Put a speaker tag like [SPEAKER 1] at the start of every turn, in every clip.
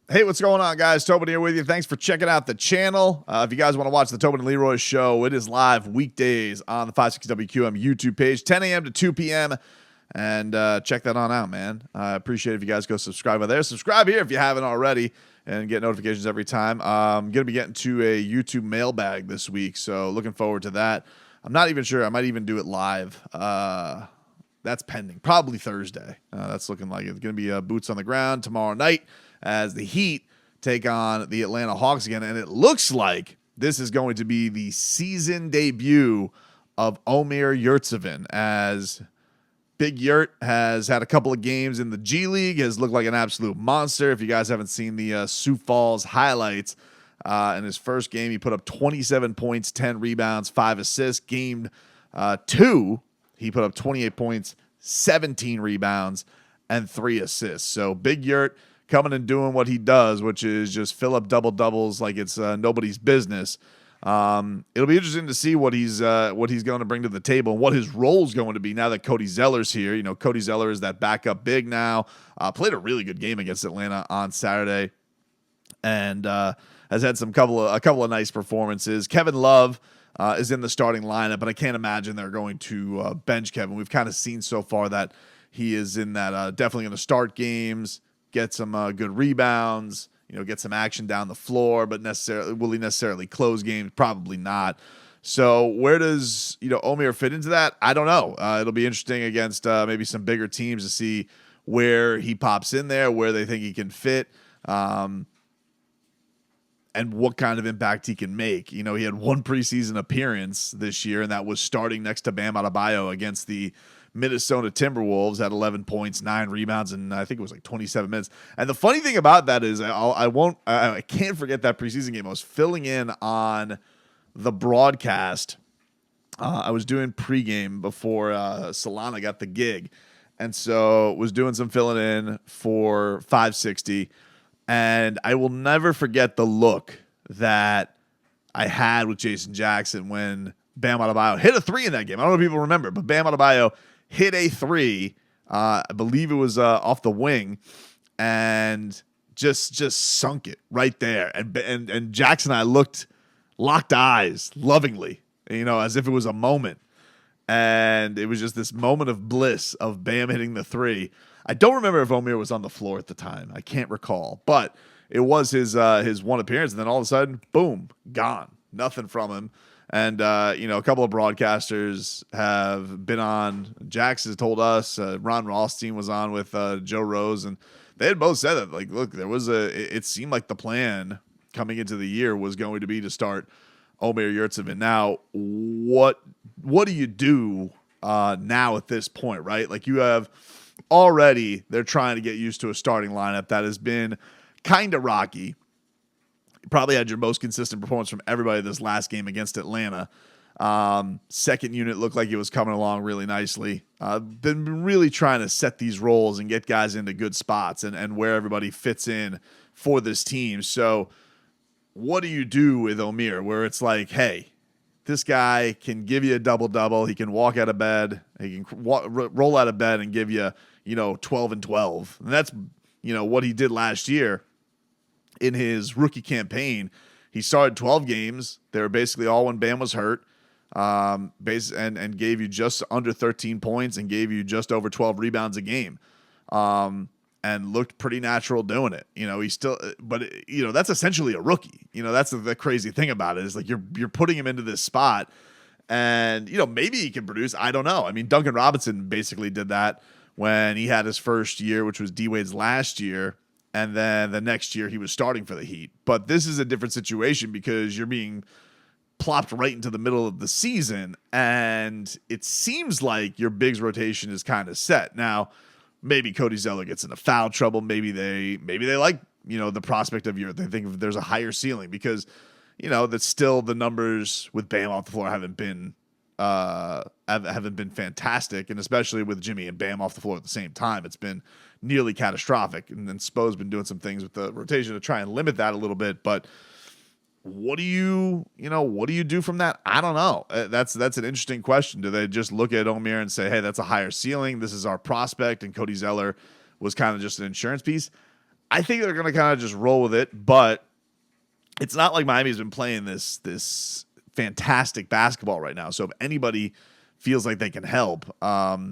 [SPEAKER 1] Hey, what's going on, guys? Tobin here with you. Thanks for checking out the channel. If you guys want to watch the Tobin and Leroy show, it is live weekdays on the 56WQM YouTube page, 10 a.m. to 2 p.m. And check that on out, man. I appreciate it if you guys go subscribe over there. Subscribe here if you haven't already and get notifications every time. I'm going to be getting to a YouTube mailbag this week, so looking forward to that. I'm not even sure. I might even do it live. That's pending. Probably Thursday. That's looking like it's going to be boots on the ground tomorrow night as the Heat take on the Atlanta Hawks again. And it looks like this is going to be the season debut of Ömer Yurtseven, as Big Yurt has had a couple of games in the G League, has looked like an absolute monster. If you guys haven't seen the Sioux Falls highlights, in his first game, he put up 27 points, 10 rebounds, 5 assists. Game 2, he put up 28 points, 17 rebounds, and 3 assists. So Big Yurt coming and doing what he does, which is just fill up double-doubles like it's nobody's business. It'll be interesting to see what he's going to bring to the table and what his role is going to be now that Cody Zeller's here. You know, Cody Zeller is that backup big now. Played a really good game against Atlanta on Saturday, and has had a couple of nice performances. Kevin Love is in the starting lineup, but I can't imagine they're going to bench Kevin. We've kind of seen so far that he is in that definitely going to start games, get some good rebounds, get some action down the floor, but will he necessarily close games? Probably not. So where does Ömer fit into that? I don't know. It'll be interesting against maybe some bigger teams to see where he pops in there, where they think he can fit, and what kind of impact he can make. He had one preseason appearance this year, and that was starting next to Bam Adebayo against the Minnesota Timberwolves at 11 points, 9 rebounds, and I think it was like 27 minutes. And the funny thing about that is I can't forget that preseason game. I was filling in on the broadcast. I was doing pregame before Solana got the gig, and so was doing some filling in for 560. And I will never forget the look that I had with Jason Jackson when Bam Adebayo hit a 3 in that game. I don't know if people remember, but Bam Adebayo hit a 3. I believe it was off the wing, and just sunk it right there. And Jackson and I locked eyes lovingly, as if it was a moment. And it was just this moment of bliss of Bam hitting the 3. I don't remember if Ömer was on the floor at the time. I can't recall, but it was his one appearance, and then all of a sudden, boom, gone. Nothing from him. And, a couple of broadcasters have been on. Jax has told us, Ron Rothstein was on with Joe Rose, and they had both said that, like, look, it seemed like the plan coming into the year was going to be to start Ömer Yurtseven. Now, what do you do now at this point, right? Like, you have already, they're trying to get used to a starting lineup that has been kind of rocky. Probably had your most consistent performance from everybody this last game against Atlanta. Second unit looked like it was coming along really nicely. Been really trying to set these roles and get guys into good spots and where everybody fits in for this team. So what do you do with Ömer where it's like, hey, this guy can give you a double-double. He can walk out of bed. He can roll out of bed and give you, 12 and 12. And that's, what he did last year. In his rookie campaign, he started 12 games. They were basically all when Bam was hurt, and gave you just under 13 points and gave you just over 12 rebounds a game, and looked pretty natural doing it. He's still, but that's essentially a rookie. That's the crazy thing about it is like you're putting him into this spot, and maybe he can produce. I don't know. I mean, Duncan Robinson basically did that when he had his first year, which was D Wade's last year. And then the next year he was starting for the Heat. But this is a different situation because you're being plopped right into the middle of the season. And it seems like your bigs rotation is kind of set. Now, maybe Cody Zeller gets into foul trouble. Maybe they like, the prospect of they think there's a higher ceiling because, that's still the numbers with Bam off the floor haven't been fantastic. And especially with Jimmy and Bam off the floor at the same time, it's been nearly catastrophic. And then Spo's been doing some things with the rotation to try and limit that a little bit. But what do you do from that? I don't know. That's an interesting question. Do they just look at Ömer and say, hey, that's a higher ceiling. This is our prospect. And Cody Zeller was kind of just an insurance piece. I think they're going to kind of just roll with it, but it's not like Miami's been playing this fantastic basketball right now. So if anybody feels like they can help,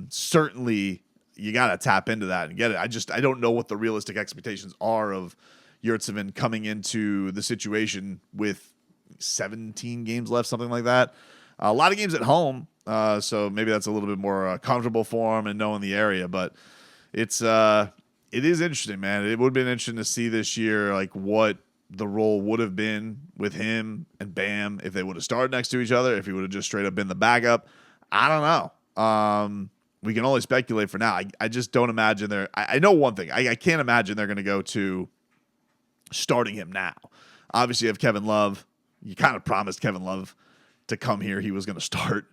[SPEAKER 1] certainly you got to tap into that and get it. I don't know what the realistic expectations are of Yurtseven coming into the situation with 17 games left, something like that. A lot of games at home, so maybe that's a little bit more comfortable for him and knowing the area. But it is interesting, man. It would have been interesting to see this year, like what the role would have been with him and Bam if they would have started next to each other, if he would have just straight up been the backup. I don't know. We can only speculate for now. I just don't imagine they're. I know one thing. I can't imagine they're going to go to starting him now. Obviously, you have Kevin Love. You kind of promised Kevin Love to come here. He was going to start.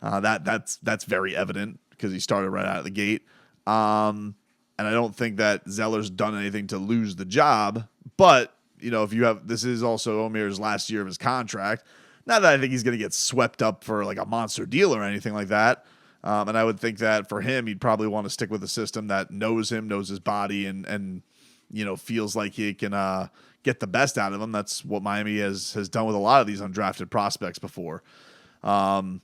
[SPEAKER 1] That's very evident because he started right out of the gate. And I don't think that Zeller's done anything to lose the job. But if you have, this is also Omer's last year of his contract. Not that I think he's going to get swept up for like a monster deal or anything like that. And I would think that for him, he'd probably want to stick with a system that knows him, knows his body, and feels like he can get the best out of him. That's what Miami has done with a lot of these undrafted prospects before. But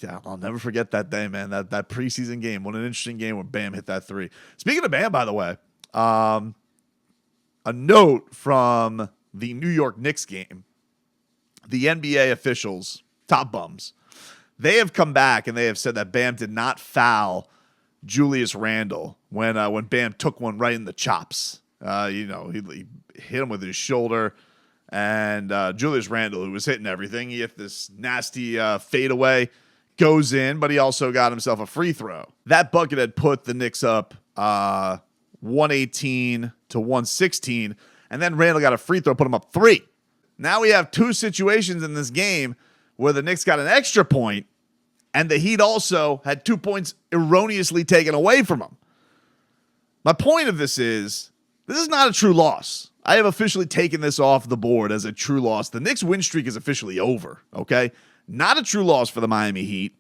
[SPEAKER 1] I'll never forget that day, man. That preseason game. What an interesting game when Bam hit that three. Speaking of Bam, by the way, a note from the New York Knicks game. The NBA officials, top bums, they have come back and they have said that Bam did not foul Julius Randle when Bam took one right in the chops. He hit him with his shoulder, and Julius Randle, who was hitting everything, he hit this nasty fadeaway, goes in, but he also got himself a free throw. That bucket had put the Knicks up 118 to 116, and then Randle got a free throw, put him up 3. Now we have 2 situations in this game where the Knicks got an extra point, and the Heat also had 2 points erroneously taken away from them. My point of this is not a true loss. I have officially taken this off the board as a true loss. The Knicks win streak is officially over, okay? Not a true loss for the Miami Heat.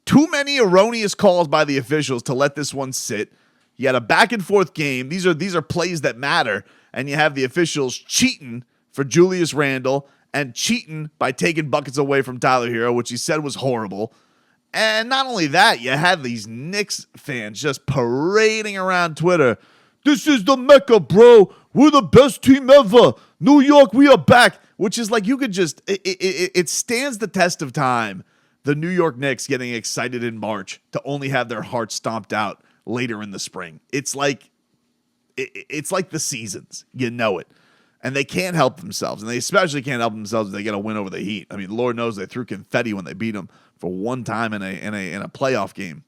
[SPEAKER 1] Too many erroneous calls by the officials to let this one sit. You had a back and forth game. These are plays that matter, and you have the officials cheating for Julius Randle and cheating by taking buckets away from Tyler Hero, which he said was horrible. And not only that, you had these Knicks fans just parading around Twitter. This is the Mecca, bro. We're the best team ever. New York, we are back. Which is like you could just, it stands the test of time. The New York Knicks getting excited in March to only have their hearts stomped out later in the spring. It's like the seasons. You know it. And they can't help themselves. And they especially can't help themselves if they get a win over the Heat. I mean, Lord knows they threw confetti when they beat them for one time in a playoff game.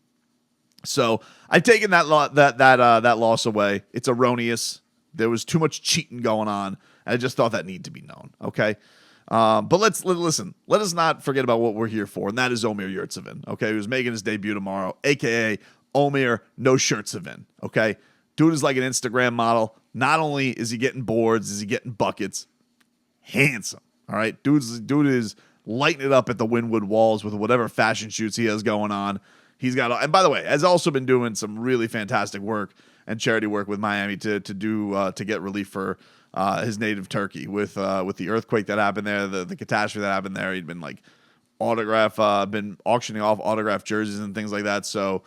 [SPEAKER 1] So I've taken that loss away. It's erroneous. There was too much cheating going on. And I just thought that needed to be known. Okay. But listen. Let us not forget about what we're here for, and that is Ömer Yurtseven. Okay, who's making his debut tomorrow, aka Ömer No Shirtseven. Okay, dude is like an Instagram model. Not only is he getting boards, is he getting buckets. Handsome. All right, dude is lighting it up at the Wynwood Walls with whatever fashion shoots he has going on. He's got, and by the way, has also been doing some really fantastic work and charity work with Miami to get relief for his native Turkey with the earthquake that happened there, the catastrophe that happened there. He'd been like been auctioning off autographed jerseys and things like that. So,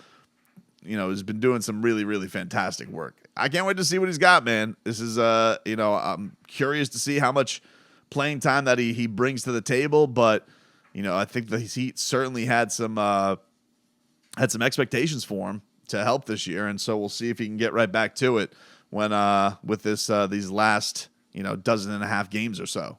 [SPEAKER 1] he's been doing some really, really fantastic work. I can't wait to see what he's got, man. This is I'm curious to see how much playing time that he brings to the table, but I think the Heat certainly had some expectations for him to help this year, and so we'll see if he can get right back to it when with this these last dozen and a half games or so.